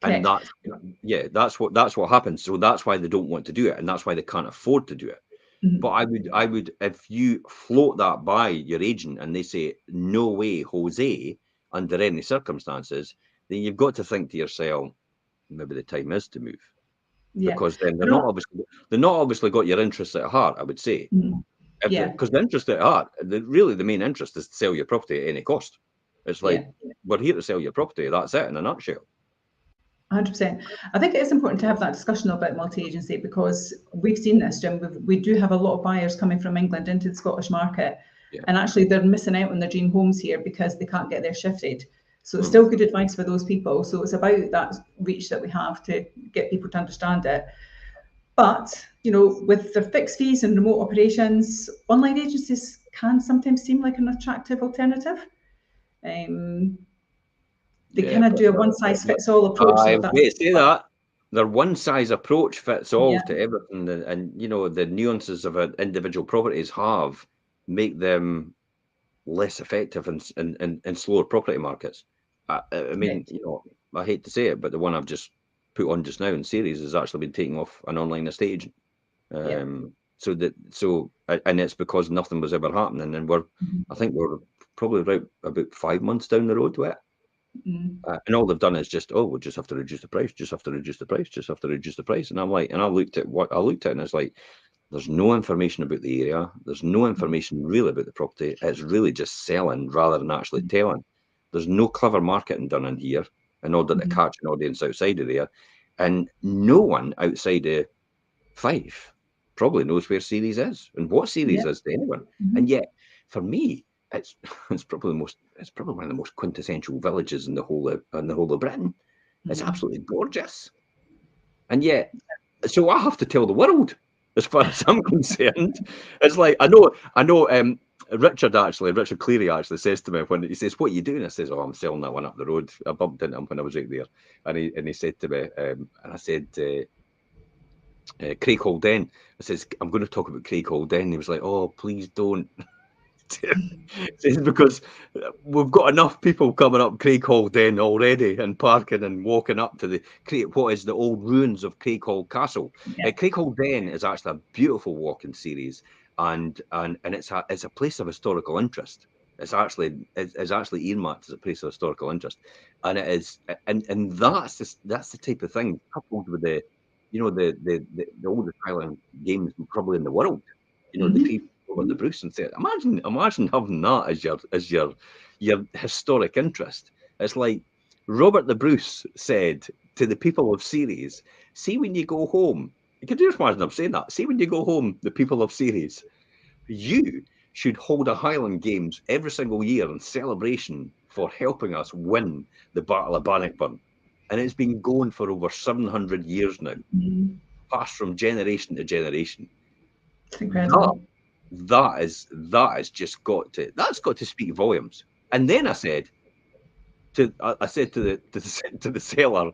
A: And that's what happens. So that's why they don't want to do it, and that's why they can't afford to do it. But I would, if you float that by your agent and they say no way, Jose, under any circumstances, then you've got to think to yourself, maybe the time is to move, because then they're not obviously got your interests at heart. I would say, because the interest at heart, really the main interest is to sell your property at any cost. It's like we're here to sell your property. That's it in a nutshell.
B: 100%. I think it is important to have that discussion about multi-agency because we've seen this, Jim. We do have a lot of buyers coming from England into the Scottish market, and actually they're missing out on their dream homes here because they can't get there shifted. So it's still good advice for those people. So it's about that reach that we have to get people to understand it. But with their fixed fees and remote operations, online agencies can sometimes seem like an attractive alternative. They kind of do a one-size-fits-all approach.
A: I
B: So that's
A: say that. Their one-size approach fits all
B: Yeah.
A: to everything, and you know the nuances of individual properties make them less effective in slower property markets. I mean,
B: Right.
A: you know, I hate to say it, but the one I've just put on just now in series has actually been taken off an online estate agent.
B: Yeah.
A: And it's because nothing was ever happening, and I think we're probably about 5 months down the road with it. And all they've done is we'll just have to reduce the price, just have to reduce the price, just have to reduce the price. And I'm like, and I looked at and it's like, there's no information about the area. There's no information really about the property. It's really just selling rather than actually telling. There's no clever marketing done in here in order to catch an audience outside of there. And no one outside of Fife probably knows where Ceres is and what Ceres is to anyone. And yet, for me, it's probably one of the most quintessential villages in the whole of Britain. It's absolutely gorgeous. And yet, so I have to tell the world, as far as I'm concerned. It's like I know. Richard Cleary actually says to me when he says, "What are you doing?" I says, "Oh, I'm selling that one up the road." I bumped into him when I was right there, and he said to me, and I said, Craig Hall Den. I says, "I'm going to talk about Craig Hall Den." He was like, "Oh, please don't." Because we've got enough people coming up Craig Hall Den already and parking and walking up to what is the old ruins of Craig Hall Castle. Craig Hall Den is actually a beautiful walking series, and it's a place of historical interest. It's actually earmarked as a place of historical interest, and it is, and that's the type of thing coupled with the oldest Highland games probably in the world. You know, the people over the Bruce and say, imagine having that as your historic interest. It's like Robert the Bruce said to the people of Ceres, "See when you go home." You can just imagine I'm saying that. See when you go home, the people of Ceres, you should hold a Highland Games every single year in celebration for helping us win the Battle of Bannockburn. And it's been going for over 700 years now, passed from generation to generation.
B: It's incredible.
A: That's got to speak volumes. And then I said to the seller,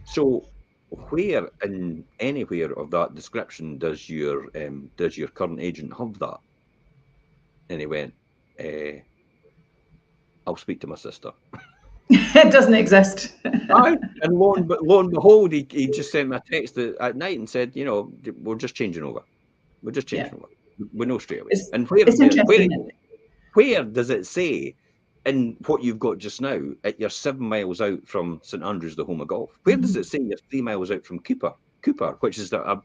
A: so where in anywhere of that description does your current agent have that? And he went, I'll speak to my sister.
B: It doesn't exist.
A: Aye. And lo and behold, he just sent me a text at night and said, we're just changing over. We're just changing over. We know straight away. And
B: It's interesting.
A: Where does it say in what you've got just now that you're 7 miles out from St Andrews, the home of golf? Where does it say you're 3 miles out from Cooper, which is a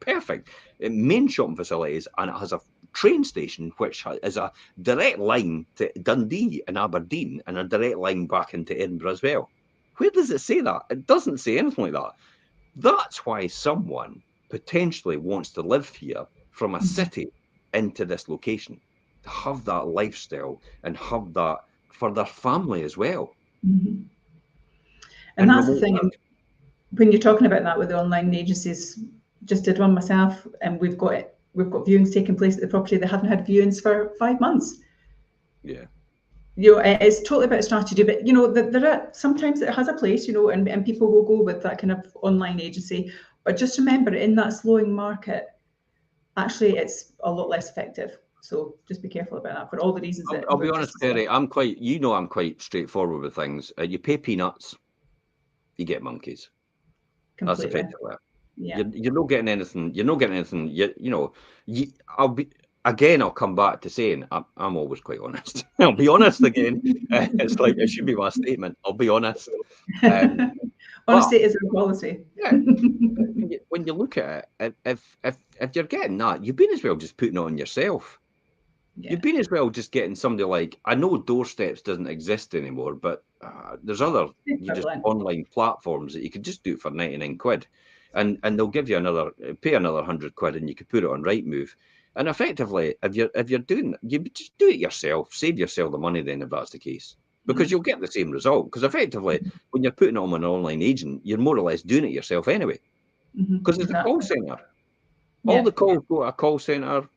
A: perfect main shopping facilities, and it has a train station which is a direct line to Dundee and Aberdeen and a direct line back into Edinburgh as well? Where does it say that? It doesn't say anything like that. That's why someone potentially wants to live here from a city into this location, to have that lifestyle and have that for their family as well.
B: And that's the thing. When you're talking about that with the online agencies, just did one myself, and we've got viewings taking place at the property that haven't had viewings for 5 months.
A: Yeah.
B: It's totally about strategy, but there are sometimes it has a place, and people will go with that kind of online agency. But just remember, in that slowing market, actually, it's a lot less effective. So just be careful about that for all the reasons that
A: I'll be honest, Terry. I'm quite straightforward with things. You pay peanuts, you get monkeys. Completely. That's effectively it. Yeah. You're not getting anything. You're not getting anything. I'll come back to saying I'm always quite honest. I'll be honest again. It's like it should be my statement. I'll be honest.
B: Honesty is a policy.
A: Yeah. When you look at it, if you're getting that, you've been as well just putting it on yourself. Yeah. You've been as well just getting somebody like, I know Doorsteps doesn't exist anymore, but there's other online platforms that you could just do it for 99 quid, and they'll give you pay another 100 quid, and you could put it on Rightmove. And effectively, if you're doing it, you just do it yourself, save yourself the money then if that's the case, because you'll get the same result. Because effectively, when you're putting it on an online agent, you're more or less doing it yourself anyway, because it's a call centre. All the calls go to a call centre.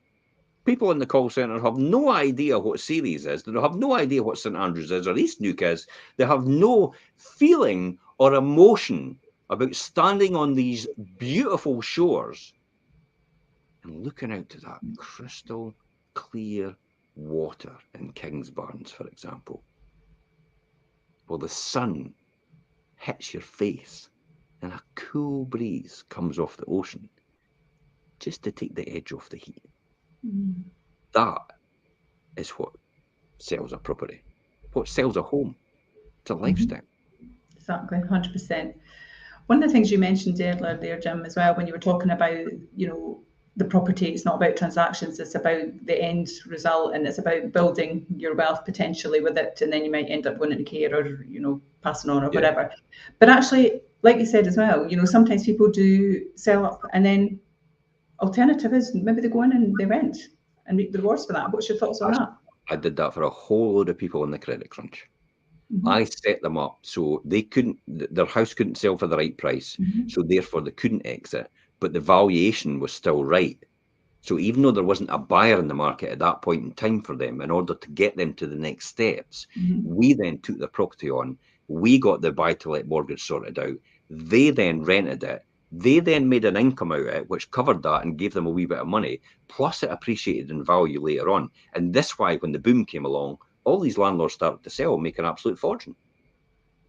A: People in the call centre have no idea what Ceres is. They have no idea what St Andrews is or East Nuke is. They have no feeling or emotion about standing on these beautiful shores and looking out to that crystal clear water in Kingsbarns, for example. Well, the sun hits your face and a cool breeze comes off the ocean just to take the edge off the heat.
B: Mm.
A: That is what sells a property. What sells a home? It's a lifestyle.
B: Exactly, 100%. One of the things you mentioned earlier there, Jim, as well, when you were talking about, the property, it's not about transactions, it's about the end result, and it's about building your wealth potentially with it, and then you might end up going into care or, passing on or whatever. But actually, like you said as well, sometimes people do sell up, and then alternative is maybe they go in and they rent and reap the rewards for that. What's your thoughts on that?
A: I did that for a whole load of people in the credit crunch. I set them up so their house couldn't sell for the right price, so therefore they couldn't exit, but the valuation was still right. So even though there wasn't a buyer in the market at that point in time for them, in order to get them to the next steps, we then took the property on, we got the buy-to-let mortgage sorted out, they then rented it, they then made an income out of it, which covered that and gave them a wee bit of money, plus it appreciated in value later on. And this why, when the boom came along, all these landlords started to sell, make an absolute fortune.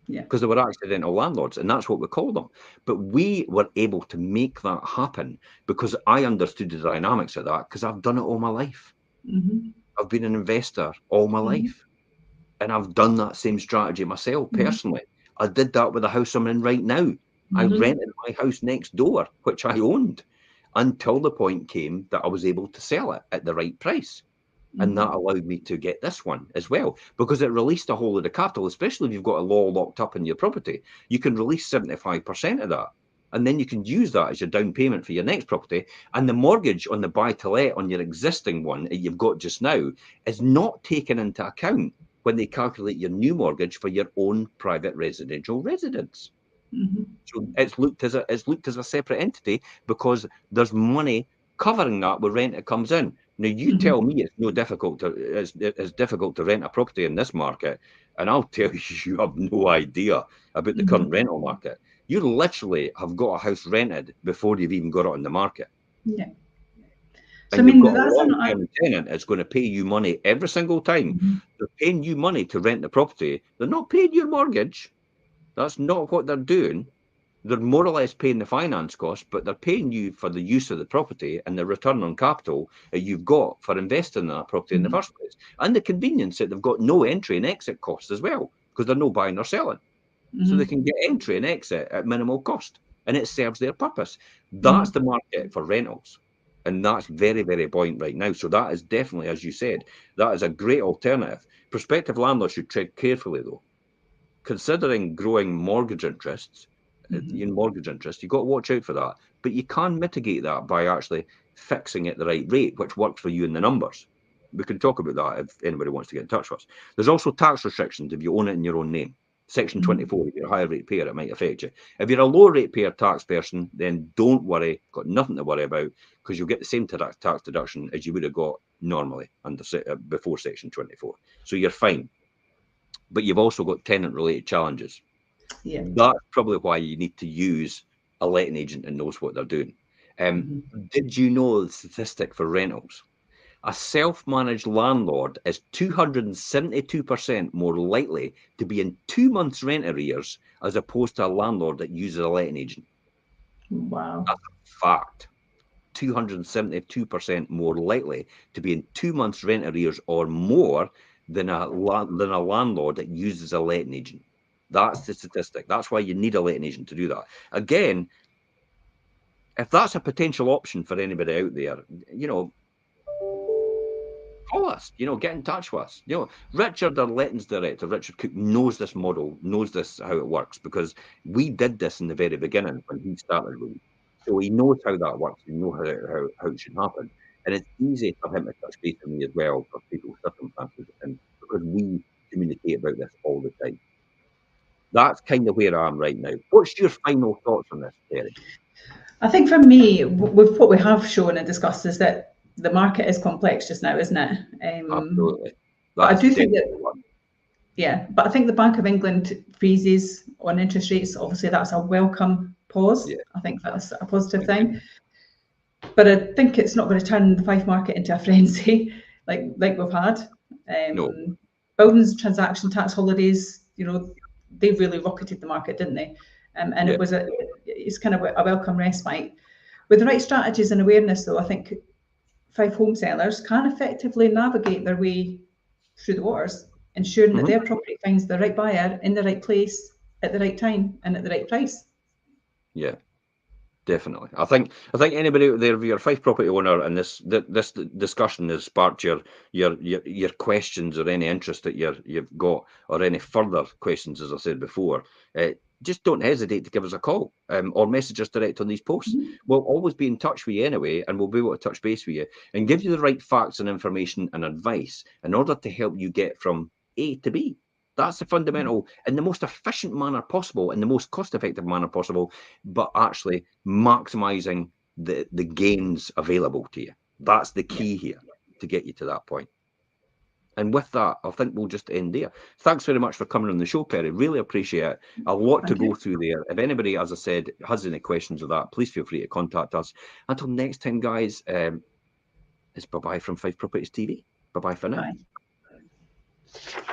B: Yeah.
A: Because they were accidental landlords, and that's what we call them. But we were able to make that happen because I understood the dynamics of that, because I've done it all my life. I've been an investor all my life, and I've done that same strategy myself personally. I did that with the house I'm in right now. I rented my house next door, which I owned, until the point came that I was able to sell it at the right price. And that allowed me to get this one as well, because it released a whole lot of capital, especially if you've got a law locked up in your property. You can release 75% of that, and then you can use that as your down payment for your next property. And the mortgage on the buy-to-let on your existing one that you've got just now is not taken into account when they calculate your new mortgage for your own private residential residence. So it's looked as a separate entity, because there's money covering that with rent that comes in. Now you tell me it's difficult to rent a property in this market, and I'll tell you have no idea about the current rental market. You literally have got a house rented before you've even got it on the market.
B: Yeah.
A: So and you've got a long-term tenant that's going to pay you money every single time. They're paying you money to rent the property. They're not paying your mortgage. That's not what they're doing. They're more or less paying the finance cost, but they're paying you for the use of the property and the return on capital that you've got for investing in that property in the first place. And the convenience that they've got no entry and exit costs as well, because they're no buying or selling. So they can get entry and exit at minimal cost, and it serves their purpose. That's the market for rentals. And that's very, very buoyant right now. So that is definitely, as you said, that is a great alternative. Prospective landlords should tread carefully, though. Considering growing mortgage interest, you've got to watch out for that. But you can mitigate that by actually fixing it the right rate, which works for you in the numbers. We can talk about that if anybody wants to get in touch with us. There's also tax restrictions if you own it in your own name. Section 24, if you're a higher rate payer, it might affect you. If you're a low rate payer tax person, then don't worry, got nothing to worry about, because you'll get the same tax deduction as you would have got normally before Section 24. So you're fine. But you've also got tenant-related challenges.
B: Yeah.
A: That's probably why you need to use a letting agent that knows what they're doing. Did you know the statistic for rentals? A self-managed landlord is 272% more likely to be in 2 months' rent arrears as opposed to a landlord that uses a letting agent.
B: Wow.
A: That's a fact. 272% more likely to be in 2 months' rent arrears or more than a landlord that uses a letting agent. That's the statistic. That's why you need a letting agent to do that. Again, if that's a potential option for anybody out there, call us, get in touch with us. Richard, our lettings director, Richard Cook, knows this model, knows this, how it works, because we did this in the very beginning when he started with me. So he knows how that works. He knows how it should happen. And it's easy for him to touch base with me as well for people's circumstances, and because we communicate about this all the time. That's kind of where I am right now. What's your final thoughts on this, Terry?
B: I think for me, with what we have shown and discussed, is that the market is complex just now, isn't it?
A: Absolutely.
B: But I
A: That is
B: do think that,
A: definitely one.
B: yeah, but I think the Bank of England freezes on interest rates, obviously that's a welcome pause.
A: Yeah.
B: I think that's a positive thing. But I think it's not going to turn the Fife market into a frenzy like we've had.
A: No.
B: Buildings transaction tax holidays, you know, they really rocketed the market, didn't they? And
A: Yeah.
B: it's kind of a welcome respite. With the right strategies and awareness, though, I think Fife home sellers can effectively navigate their way through the waters, ensuring that their property finds the right buyer in the right place at the right time and at the right price.
A: Yeah. Definitely. I think anybody out there, if you're a Fife property owner and this discussion has sparked your questions or any interest that you've got, or any further questions, as I said before, just don't hesitate to give us a call or message us direct on these posts. We'll always be in touch with you anyway, and we'll be able to touch base with you and give you the right facts and information and advice in order to help you get from A to B. That's the fundamental, in the most efficient manner possible, in the most cost-effective manner possible, but actually maximising the gains available to you. That's the key here to get you to that point. And with that, I think we'll just end there. Thanks very much for coming on the show, Perry. Really appreciate it. A lot to go through there. If anybody, as I said, has any questions of that, please feel free to contact us. Until next time, guys, it's bye-bye from Fife Properties TV. Bye-bye for now.
B: Bye.